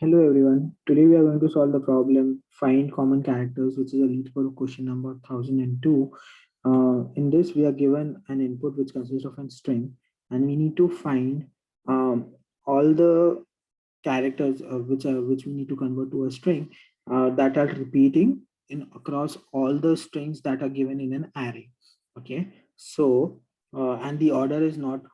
Hello everyone. Today we are going to solve the problem find common characters, which is a lead for question number 1002. In this, we are given an input which consists of a string, and we need to find all the characters which we need to convert to a string that are repeating in across all the strings that are given in an array. Okay, so and the order is not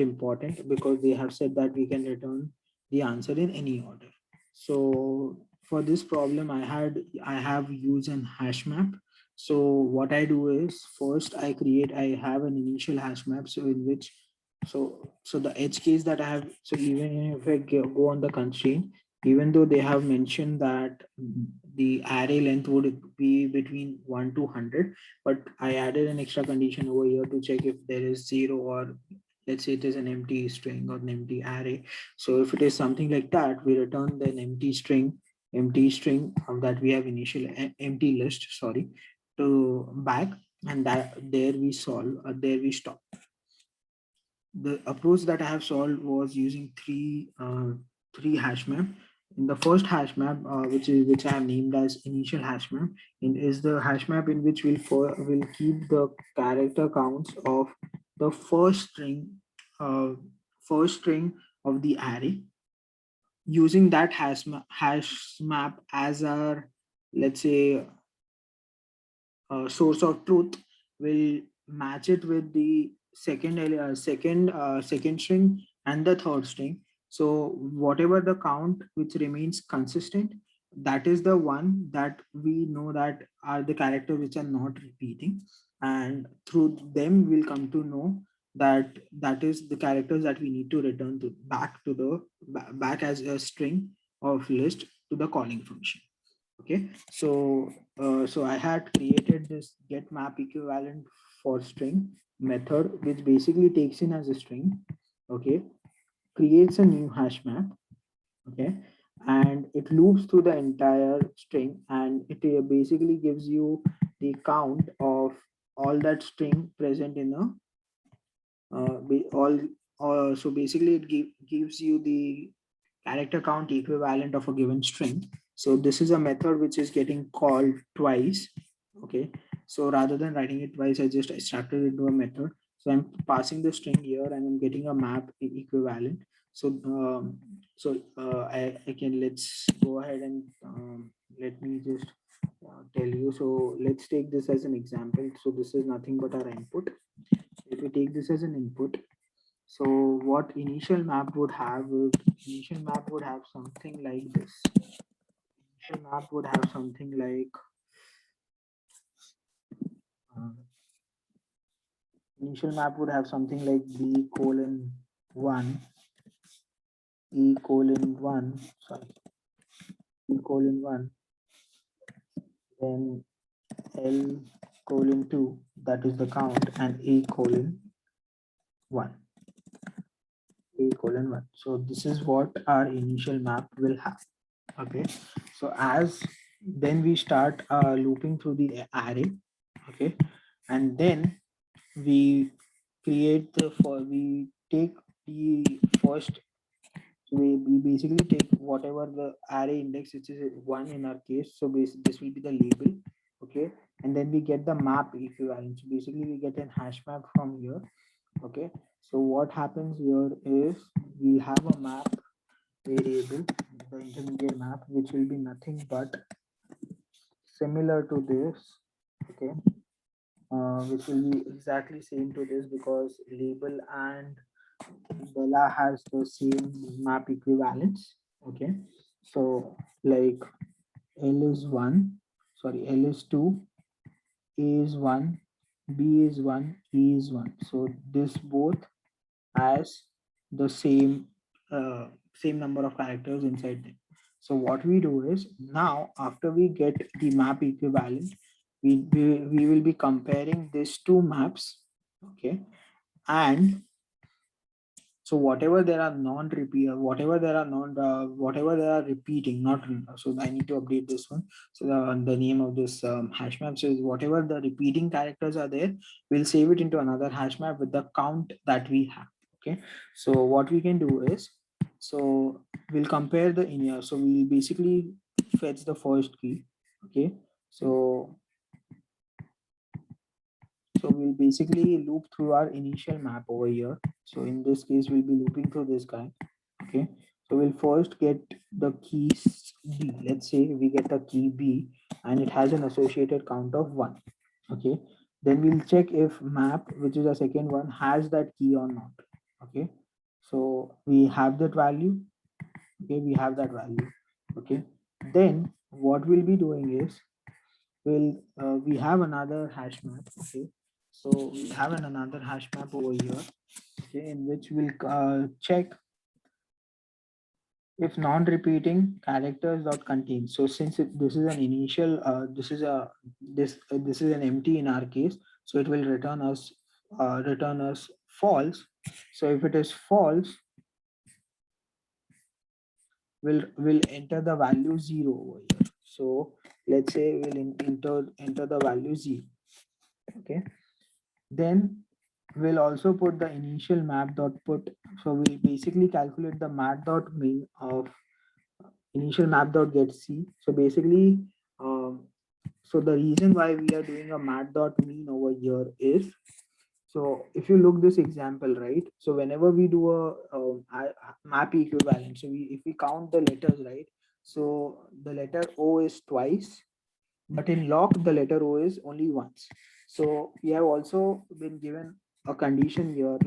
important because they have said that we can return the answer in any order. So for this problem, I have used an hash map. So what I do is first I have an initial hash map, so in which so the edge case that I have, so even if go on the constraint, even though they have mentioned that the array length would be between 1 to 100, but I added an extra condition over here to check if there is zero, or let's say it is an empty string or an empty array. So if it is something like that, we return an empty string that we have initial empty list, sorry, to back, and that there we solve, there we stop. The approach that I have solved was using three hash map. In the first hash map, which I have named as initial hash map, is the hash map in which will keep the character counts of the uh, first string of the array, using that hash map as our, let's say, source of truth. Will match it with the second string and the third string. So whatever the count which remains consistent, that is the one that we know that are the characters which are not repeating, and through them we'll come to know that that is the characters that we need to return to back as a string of list to the calling function. Okay, so I had created this get map equivalent for string method, which basically takes in as a string. Okay, creates a new hash map. Okay, and it loops through the entire string, and it basically gives you the count of all that string present in a all. So basically, gives you the character count equivalent of a given string. So this is a method which is getting called twice. Okay. So rather than writing it twice, I just extracted it into a method. So I'm passing the string here and I'm getting a map equivalent. I can, let's go ahead and let me just tell you. So let's take this as an example. So this is nothing but our input. If we take this as an input, so what initial map would have something like this. Initial map would have something like uh, initial map would have something like B colon 1, E colon 1, sorry, E colon 1, then L colon 2, that is the count, and A colon 1, A colon 1. So this is what our initial map will have. Okay, so as then we start looping through the array. Okay, and then we create the for we take the first, we basically take whatever the array index, which is one in our case. So this will be the label. Okay, and then we get the map equivalent. So basically we get an hash map from here. Okay, so what happens here is we have a map variable, the intermediate map, which will be nothing but similar to this. Okay, which will be exactly same to this because label and Bella has the same map equivalence. Okay, so like L is 1, sorry, L is 2, A is 1, B is 1, E is 1. So this both has the same number of characters inside them. So what we do is, now after we get the map equivalent, we will be comparing these two maps. Okay, and so whatever there are non-repeat, whatever they are repeating, not so I need to update this one. So the name of this hash map says whatever the repeating characters are there, we'll save it into another hash map with the count that we have. Okay, so what we can do is So we'll compare the in. So we'll basically fetch the first key. Okay. So we'll basically loop through our initial map over here. So in this case, we'll be looping through this guy. Okay. So we'll first get the keys B. Let's say we get the key B and it has an associated count of 1. Okay. Then we'll check if map, which is the second one, has that key or not. Okay. So we have that value. Okay. We have that value. Okay. Then what we'll be doing is we have another hash map. Okay. So we have another hash map over here, okay, in which we'll check if non-repeating characters dot contain. So since this is an initial, this is an empty in our case, so it will return us false. So if it is false, we'll enter the value 0 over here. So let's say we'll enter the value 0. Okay. Then we'll also put the initial map dot put. So we'll basically calculate the map dot mean of initial map dot get c. So basically, so the reason why we are doing a map dot mean over here is, so if you look this example, right? So whenever we do a map equivalent, so if we count the letters, right? So the letter O is twice, but in lock the letter O is only once. So we have also been given a condition here,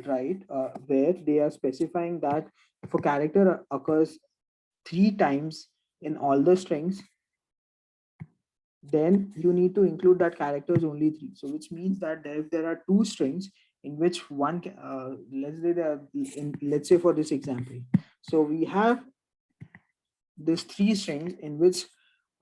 right, where they are specifying that if a character occurs 3 times in all the strings, then you need to include that characters only 3. So which means that if there are 2 strings in which one, let's say let's say for this example, so we have these 3 strings in which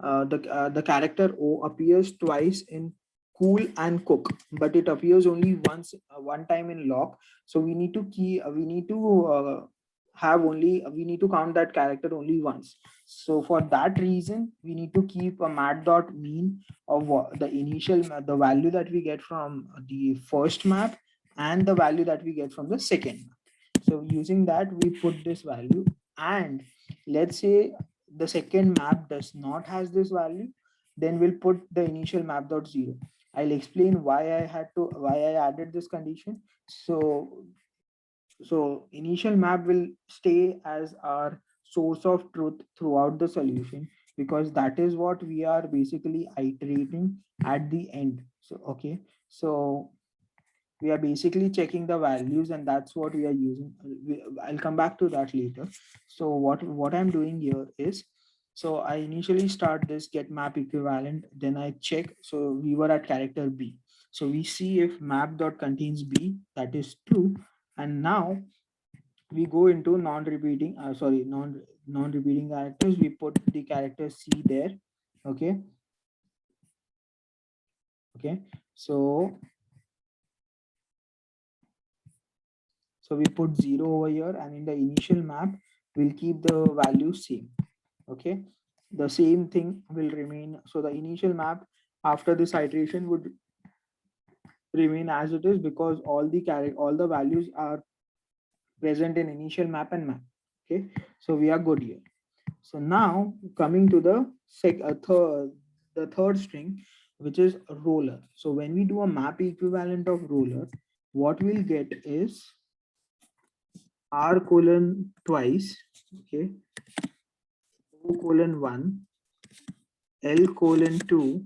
the character O appears twice in cool and cook, but it appears only one time in lock. So we need to we need to count that character only once. So for that reason, we need to keep a mat dot mean of the initial the value that we get from the first map and the value that we get from the second map. So using that, we put this value, and let's say the second map does not has this value, then we'll put the initial map dot 0. I'll explain why I added this condition. So initial map will stay as our source of truth throughout the solution, because that is what we are basically iterating at the end. So okay, so we are basically checking the values, and that's what we are using. I'll come back to that later. So what I'm doing here is, so I initially start this get map equivalent, then I check. So we were at character B, so we see if map dot contains B, that is true. And now we go into non-repeating characters. We put the character C there. Okay. So we put 0 over here, and in the initial map, we'll keep the value same. Okay. The same thing will remain. So the initial map after this iteration would remain as it is, because all the values are present in initial map and map. Okay. So we are good here. So now coming to the third string, which is roller. So when we do a map equivalent of roller, what we'll get is R colon twice, okay, O colon 1, L colon 2,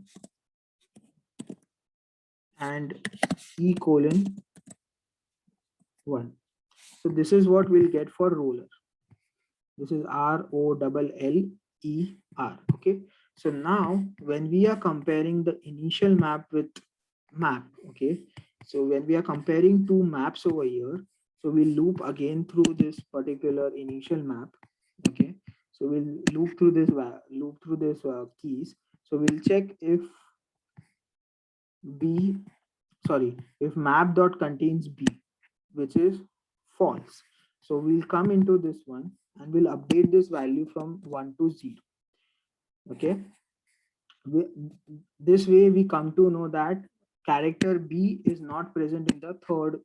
and E colon 1. So this is what we'll get for roller. This is ROLLER. Okay. So now when we are comparing the initial map with map, okay, so when we are comparing 2 maps over here, so we'll loop again through this particular initial map. Okay. So we'll loop through this keys. So we'll check if if map dot contains B, which is false. So we'll come into this one and we'll update this value from 1 to 0. Okay. This way we come to know that character B is not present in the third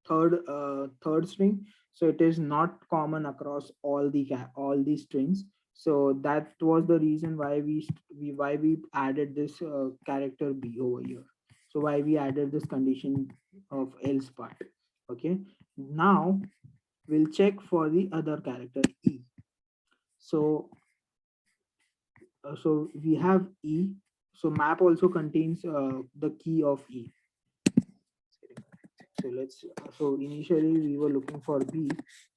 third string, so it is not common across all these strings. So that was the reason why we added this character b over here. So why we added this condition of else part. Okay, now we'll check for the other character e. So so we have e. So map also contains the key of e. So so initially we were looking for B.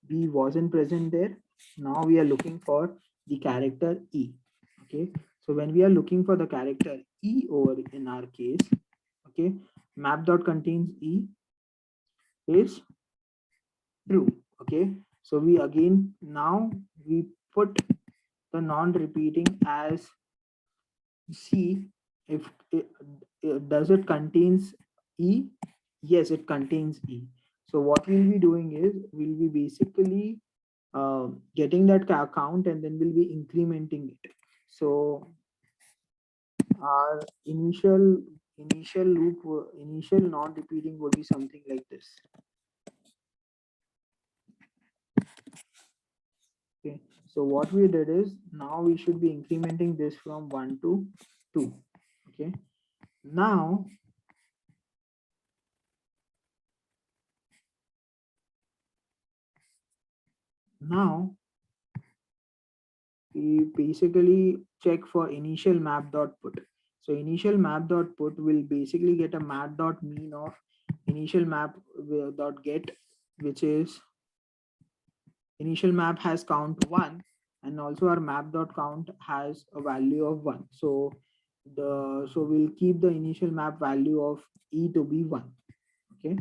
B wasn't present there. Now we are looking for the character E. Okay. So when we are looking for the character E over in our case, okay, map dot contains E is true. Okay. So we again now we put the non-repeating as C. If does it contains E? Yes, it contains E. So what we'll be doing is we'll be basically getting that count and then we'll be incrementing it. So our initial loop, initial non-repeating would be something like this. Okay. So what we did is now we should be incrementing this from 1 to 2. Okay. Now we basically check for initial map dot put. So initial map dot put will basically get a map dot mean of initial map dot get, which is initial map has count 1, and also our map dot count has a value of 1. So we'll keep the initial map value of e to be 1. Okay,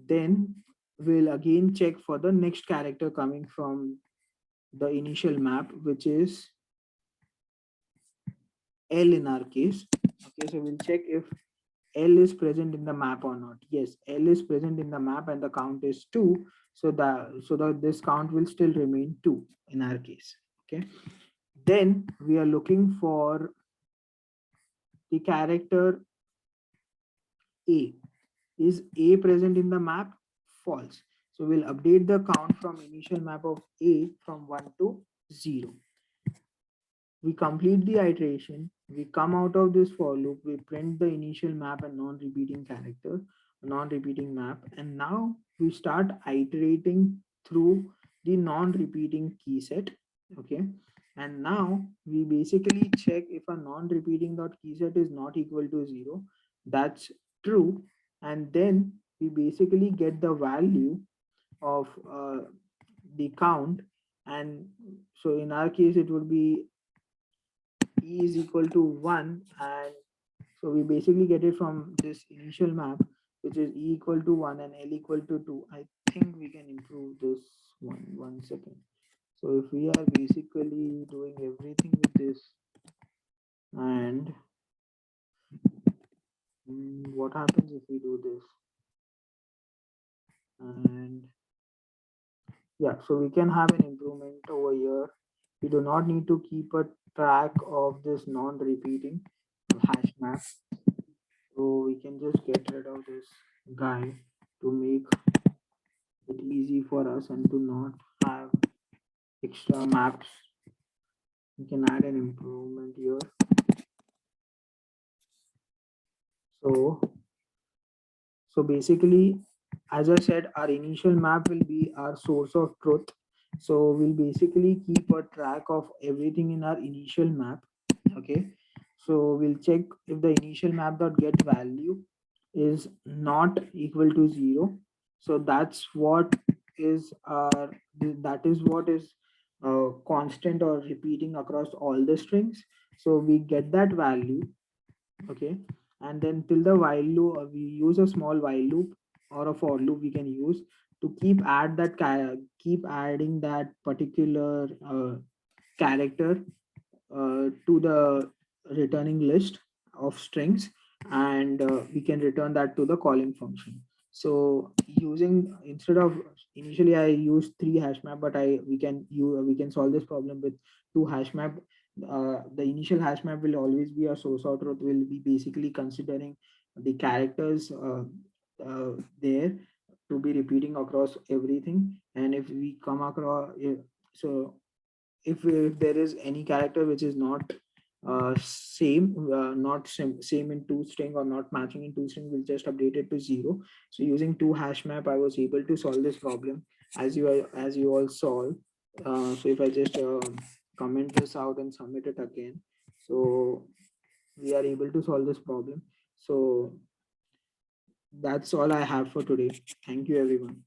then we'll again check for the next character coming from the initial map, which is L in our case. Okay, so we'll check if L is present in the map or not. Yes, L is present in the map and the count is 2. So that this count will still remain 2 in our case. Okay. Then we are looking for the character A. Is A present in the map? False. So we'll update the count from initial map of A from 1 to 0. We complete the iteration, we come out of this for loop, we print the initial map and non-repeating character, non-repeating map, and now we start iterating through the non-repeating key set. Okay, and now we basically check if a non-repeating dot key set is not equal to 0. That's true, and then we basically get the value of the count. And so in our case it would be e is equal to 1, and so we basically get it from this initial map, which is e equal to 1 and l equal to 2. I think we can improve this one second. So if we are basically doing everything with this, and what happens if we do this, and yeah, so we can have an improvement over here. We do not need to keep a track of this non-repeating hash map. So we can just get rid of this guy to make it easy for us and to not have extra maps. We can add an improvement here. So basically, as I said, our initial map will be our source of truth. So we'll basically keep a track of everything in our initial map. Okay. So we'll check if the initial map dot get value is not equal to 0. So that's what is that is what is constant or repeating across all the strings. So we get that value. Okay, and then till the while loop, we use a small while loop or a for loop we can use to keep adding that particular character to the returning list of strings, and we can return that to the calling function. So using, instead of, initially I used 3 hash map, but we can solve this problem with 2 hash map. The initial hash map will always be a source of truth, will be basically considering the characters there, to be repeating across everything. And if we come across, so if there is any character which is not not same in two string or not matching in two string, we'll just update it to 0. So using two hash map, I was able to solve this problem as you all saw. So if I just comment this out and submit it again, so we are able to solve this problem. So that's all I have for today. Thank you, everyone.